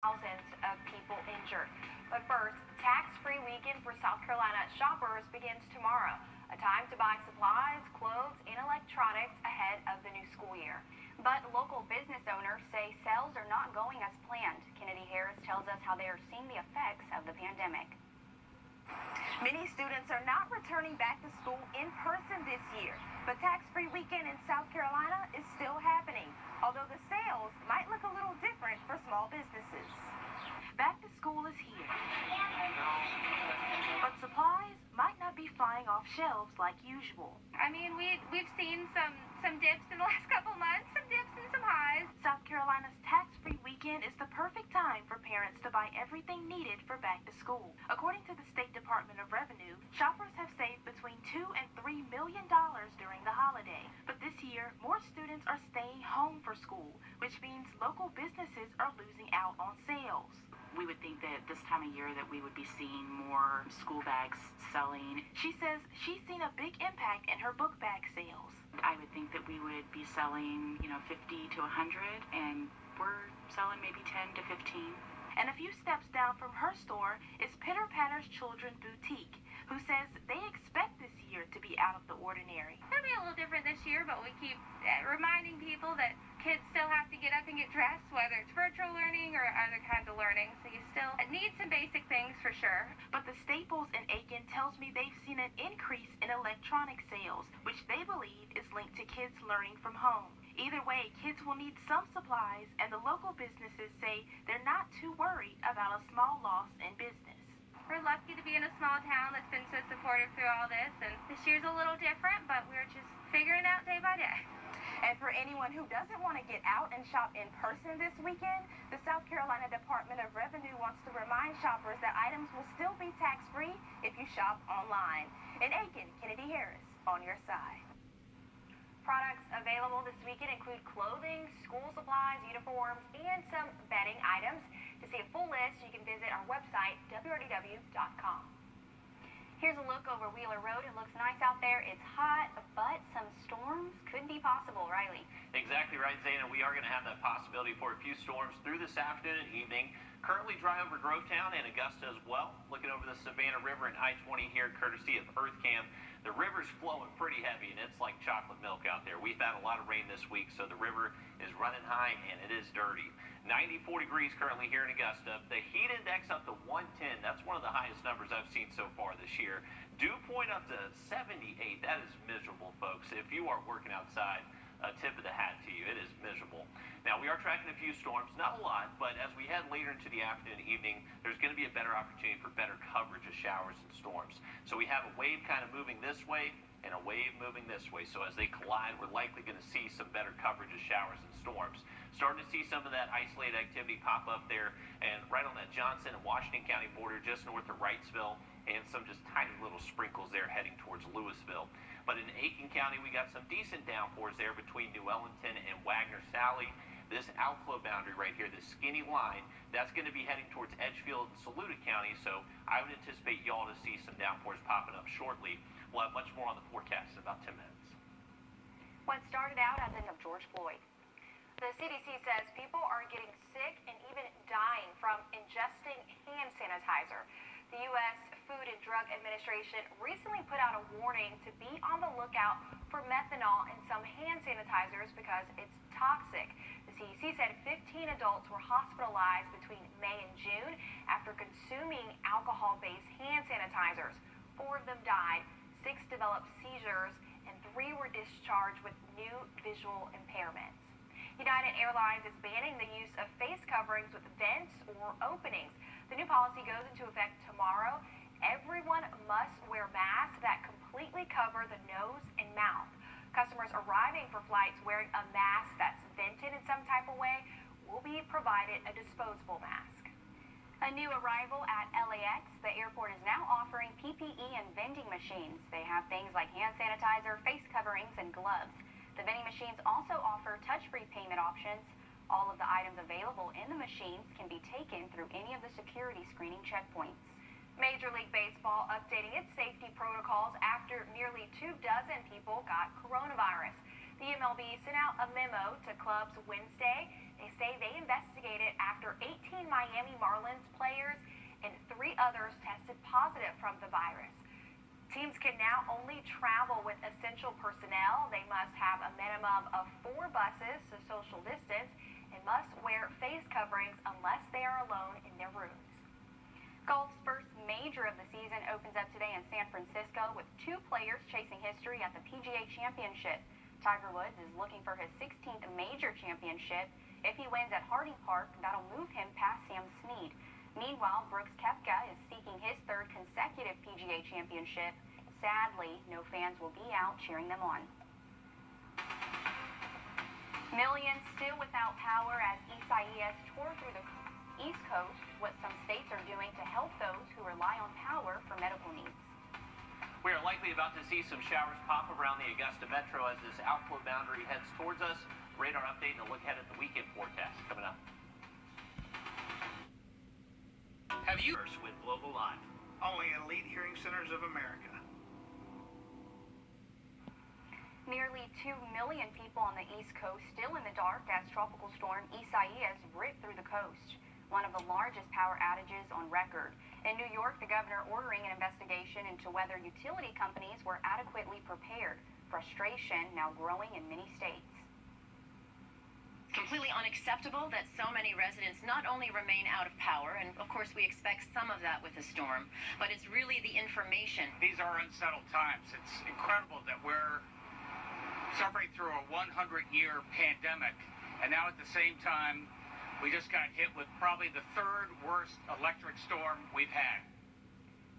thousands of people injured. But first, tax-free weekend for South Carolina shoppers begins tomorrow, a time to buy supplies, clothes, and electronics ahead of the new school year. But local business owners say sales are not going as planned. Kennedy Harris tells us how they are seeing the effects of the pandemic. Many students are not returning back to school in person this year, but tax-free weekend in South Carolina is still happening, although the sales might look a little different for small businesses. Back to school is here, but supplies might not be flying off shelves like usual. I mean, we've seen some dips in the last couple months, some dips and some highs. South Carolina's tax-free weekend is the perfect time for parents to buy everything needed for back to school. According to the State Department of Revenue, shoppers have saved between $2 and $3 million during the holiday. But this year, more students are staying home for school, which means local businesses are losing out on sales. We would think that this time of year that we would be seeing more school bags selling. She says she's seen a big impact in her book bag sales. I would think that we would be selling, 50 to 100, and we're selling maybe 10 to 15. And a few steps down from her store is Pitter Patter's Children Boutique, who says they expect this year to be out of the ordinary. It'll be a little different this year, but we keep reminding people that kids still have to get up and get dressed, whether it's virtual learning or other kinds of learning. So you still need some basic things for sure. But the Staples in Aiken tells me they've seen an increase in electronic sales, which they believe is linked to kids learning from home. Either way, kids will need some supplies, and the local businesses say they're not too worried about a small loss in business. We're lucky to be in a small town that's been so supportive through all this, and this year's a little different, but we're just figuring out day by day. And for anyone who doesn't want to get out and shop in person this weekend, the South Carolina Department of Revenue wants to remind shoppers that items will still be tax-free if you shop online. In Aiken, Kennedy Harris, on your side. Products available this weekend include clothing, school supplies, uniforms, and some bedding items. To see a full list, you can visit our website, Wrdw.com. Here's a look over Wheeler Road. It looks nice out there. It's hot, but some storms could be possible. Riley. Exactly right, Zana. We are going to have that possibility for a few storms through this afternoon and evening. Currently dry over Grovetown and Augusta as well. Looking over the Savannah River and I-20 here, courtesy of EarthCam. The river's flowing pretty heavy, and it's like chocolate milk out there. We've had a lot of rain this week, so the river is running high, and it is dirty. 94 degrees currently here in Augusta. The heat index up to 110. That's one of the highest numbers I've seen so far this year. Dew point up to 78. That is miserable, folks. If you are working outside, a tip of the hat to you. It is miserable. Now, we are tracking a few storms, not a lot, but as we head later into the afternoon and evening, there's going to be a better opportunity for better coverage of showers and storms. So we have a wave kind of moving this way and a wave moving this way. So as they collide, we're likely going to see some better coverage of showers and storms. Starting to see some of that isolated activity pop up there and right on that Johnson and Washington County border just north of Wrightsville, and some just tiny little sprinkles there heading towards Louisville. But in Aiken County, we got some decent downpours there between New Ellington and Wagner-Salley. This outflow boundary right here, this skinny line, that's going to be heading towards Edgefield and Saluda County, so I would anticipate y'all to see some downpours popping up shortly. We'll have much more on the forecast in about 10 minutes. What started out as of George Floyd. The CDC says people are getting sick and even dying from ingesting hand sanitizer. The U.S. Food and Drug Administration recently put out a warning to be on the lookout for methanol in some hand sanitizers because it's toxic. The CDC said 15 adults were hospitalized between May and June after consuming alcohol-based hand sanitizers. 4 of them died, 6 developed seizures, and 3 were discharged with new visual impairments. United Airlines is banning the use of face coverings with vents or openings. The new policy goes into effect tomorrow. Everyone must wear masks that completely cover the nose and mouth. Customers arriving for flights wearing a mask that's vented in some type of way will be provided a disposable mask. A new arrival at LAX, the airport is now offering PPE and vending machines. They have things like hand sanitizer, face coverings, and gloves. The vending machines also offer touch-free payment options. All of the items available in the machines can be taken through any of the security screening checkpoints. Major League Baseball updating its safety protocols after nearly 24 people got coronavirus. The MLB sent out a memo to clubs Wednesday. They say they investigated after 18 Miami Marlins players and 3 others tested positive from the virus. Teams can now only travel with essential personnel. They must have a minimum of 4 buses to social distance and must wear face coverings unless they are alone in their rooms. Golf's first major of the season opens up today in San Francisco with 2 players chasing history at the PGA Championship. Tiger Woods is looking for his 16th major championship. If he wins at Harding Park, that'll move him past Sam Snead. Meanwhile, Brooks Koepka is seeking his 3rd consecutive PGA Championship. Sadly, no fans will be out cheering them on. Millions still without power as Isaias tore through the East Coast, what some states are doing to help those who rely on power for medical needs. We are likely about to see some showers pop around the Augusta Metro as this outflow boundary heads towards us. Radar update and a look ahead at the weekend forecast coming up. Have you With Global Live? only elite hearing centers of America? Nearly 2 million people on the East Coast still in the dark as tropical storm Isaias ripped through the coast. One of the largest power outages on record. In New York, the governor ordering an investigation into whether utility companies were adequately prepared. Frustration now growing in many states. Completely unacceptable that so many residents not only remain out of power, and of course we expect some of that with the storm, but it's really the information. These are unsettled times. It's incredible that we're suffering through a 100-year pandemic, and now at the same time, we just got hit with probably the 3rd worst electric storm we've had.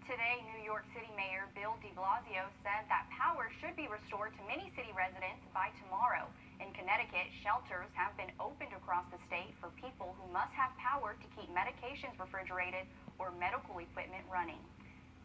Today, New York City Mayor Bill de Blasio said that power should be restored to many city residents by tomorrow. In Connecticut, shelters have been opened across the state for people who must have power to keep medications refrigerated or medical equipment running.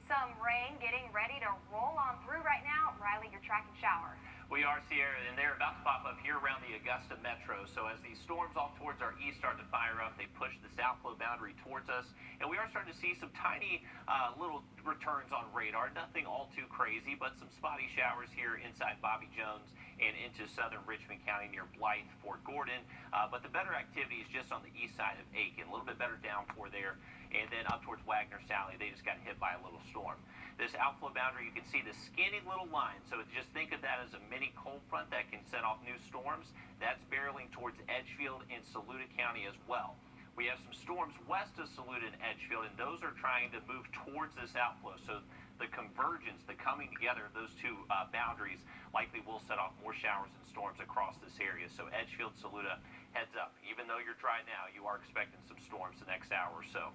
Some rain getting ready to roll on through right now. Riley, your track and shower. We are, Sierra, and they're about to pop up here around the Augusta Metro. So as these storms off towards our east start to fire up, they push this outflow boundary towards us. And we are starting to see some tiny little returns on radar. Nothing all too crazy, but some spotty showers here inside Bobby Jones and into southern Richmond County near Blythe, Fort Gordon. But the better activity is just on the east side of Aiken. A little bit better downpour there. And then up towards Wagner Sally, they just got hit by a little storm. This outflow boundary, you can see the skinny little line. So just think of that as a mini cold front that can set off new storms. That's barreling towards Edgefield and Saluda County as well. We have some storms west of Saluda and Edgefield, and those are trying to move towards this outflow. So the convergence, the coming together of those 2 boundaries likely will set off more showers and storms across this area. So Edgefield, Saluda, heads up. Even though you're dry now, you are expecting some storms the next hour or so.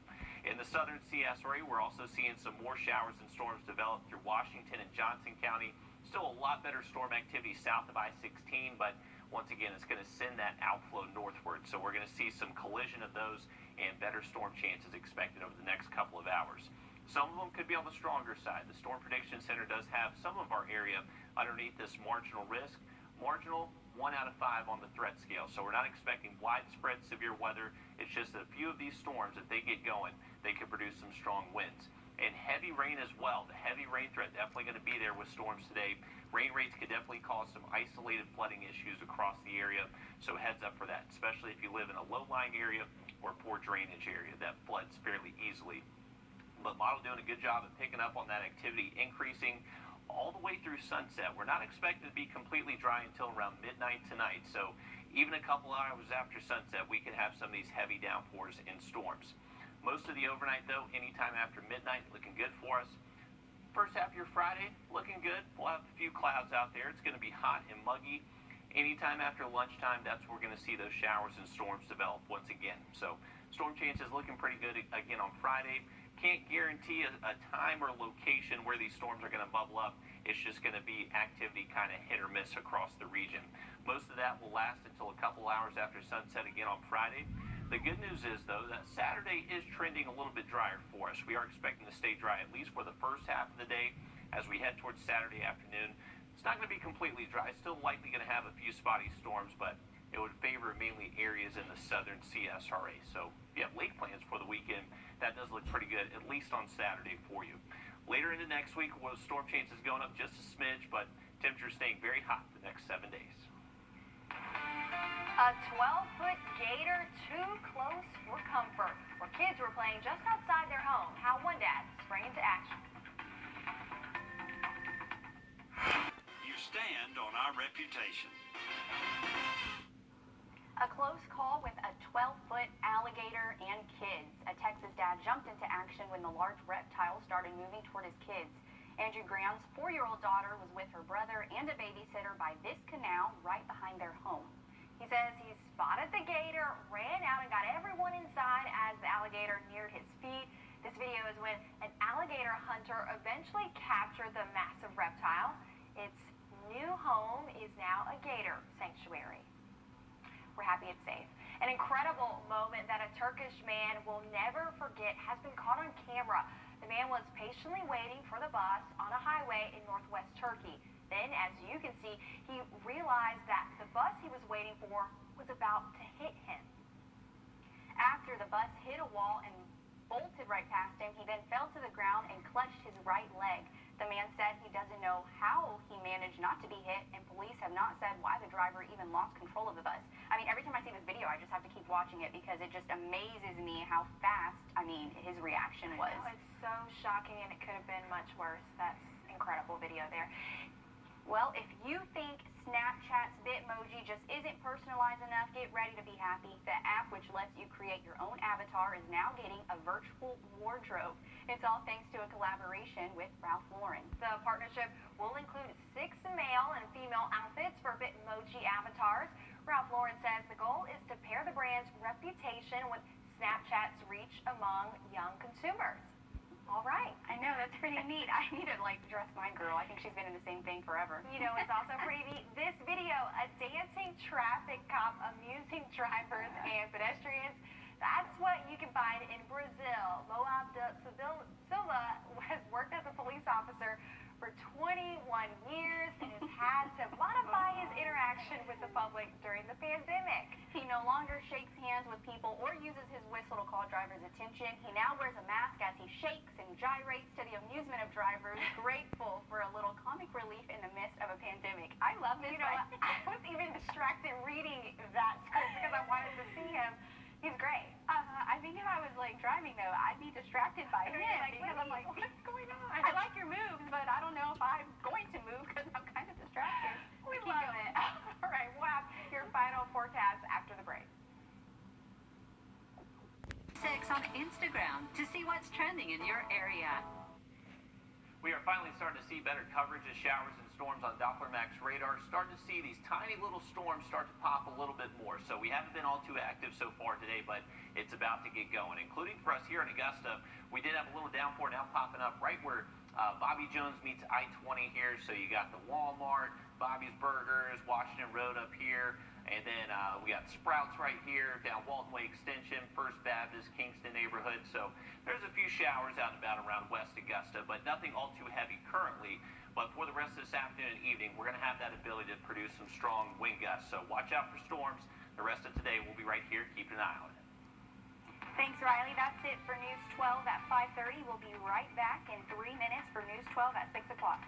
In the southern CSRA, we're also seeing some more showers and storms develop through Washington and Johnson County. Still a lot better storm activity south of I-16, but once again, it's going to send that outflow northward. So we're going to see some collision of those and better storm chances expected over the next couple of hours. Some of them could be on the stronger side. The Storm Prediction Center does have some of our area underneath this marginal risk. Marginal, 1 out of 5 on the threat scale. So we're not expecting widespread severe weather. It's just that a few of these storms, if they get going, they could produce some strong winds. And heavy rain as well. The heavy rain threat definitely going to be there with storms today. Rain rates could definitely cause some isolated flooding issues across the area. So heads up for that, especially if you live in a low-lying area or poor drainage area that floods fairly easily. But model doing a good job of picking up on that activity, increasing all the way through sunset. We're not expected to be completely dry until around midnight tonight. So even a couple hours after sunset, we could have some of these heavy downpours and storms. Most of the overnight, though, anytime after midnight, looking good for us. First half of your Friday, looking good. We'll have a few clouds out there. It's going to be hot and muggy. Anytime after lunchtime, that's where we're going to see those showers and storms develop once again. So storm chances looking pretty good again on Friday. Can't guarantee a time or location where these storms are going to bubble up. It's just going to be activity kind of hit or miss across the region. Most of that will last until a couple hours after sunset again on Friday. The good news is, though, that Saturday is trending a little bit drier for us. We are expecting to stay dry at least for the first half of the day. As we head towards Saturday afternoon, it's not going to be completely dry. It's still likely going to have a few spotty storms, but it would favor mainly areas in the southern CSRA. So if you have lake plans for the weekend, that does look pretty good, at least on Saturday for you. Later into next week, storm chances going up just a smidge, but temperatures staying very hot the next 7 days. A 12-foot gator too close for comfort, where kids were playing just outside their home. How one dad sprang into action. You stand on our reputation. A close call with a 12-foot alligator and kids. A Texas dad jumped into action when the large reptile started moving toward his kids. Andrew Graham's 4-year-old daughter was with her brother and a babysitter by this canal right behind their home. He says he spotted the gator, ran out and got everyone inside as the alligator neared his feet. This video is when an alligator hunter eventually captured the massive reptile. Its new home is now a gator sanctuary. We're happy it's safe. An incredible moment that a Turkish man will never forget has been caught on camera. The man was patiently waiting for the bus on a highway in northwest Turkey. Then, as you can see, he realized that the bus he was waiting for was about to hit him. After the bus hit a wall and bolted right past him, he then fell to the ground and clutched his right leg. The man said he doesn't know how he managed not to be hit, and police have not said why the driver even lost control of the bus. I mean, every time I see this video, I just have to keep watching it because it just amazes me how fast, his reaction was. Oh, it's so shocking, and it could have been much worse. That's incredible video there. Well, if you think Snapchat's Bitmoji just isn't personalized enough, get ready to be happy. The app, which lets you create your own avatar, is now getting a virtual wardrobe. It's all thanks to a collaboration with Ralph Lauren. The partnership will include 6 male and female outfits for Bitmoji avatars. Ralph Lauren says the goal is to pair the brand's reputation with Snapchat's reach among young consumers. All right. I know, that's pretty neat. I need to dress my girl. I think she's been in the same thing forever. You know, it's also pretty neat. This video, a dancing traffic cop amusing drivers and pedestrians. That's what you can find in Brazil. Moab de Silva has worked as a police officer for 21 years and has had to modify his interaction with the public during the pandemic. He no longer shakes hands with people or uses his whistle to call drivers' attention. He now wears a mask as he shakes and gyrates to the amusement of drivers, grateful for a little comic relief in the midst of a pandemic. I love this. You know, I was even distracted reading that script because I wanted to see him. He's great. I think if I was driving though, I'd be distracted by him because I'm like, what's going on? I like your moves, but I don't know if I'm going to move because I'm kind of distracted. We love it. All right, we'll have your final forecast after the break. 6 on Instagram to see what's trending in your area. We are finally starting to see better coverage of showers and storms on Doppler Max radar. Starting to see these tiny little storms start to pop a little bit more. So we haven't been all too active so far today, but it's about to get going, including for us here in Augusta. We did have a little downpour now popping up right where Bobby Jones meets I-20 here. So you got the Walmart, Bobby's Burgers, Washington Road up here. And then we got Sprouts right here, down Walton Way Extension, First Baptist, Kingston neighborhood. So there's a few showers out and about around West Augusta, but nothing all too heavy currently. But for the rest of this afternoon and evening, we're going to have that ability to produce some strong wind gusts. So watch out for storms. The rest of today, we'll be right here keeping an eye on it. Thanks, Riley. That's it for News 12 at 5:30. We'll be right back in 3 minutes for News 12 at 6 o'clock.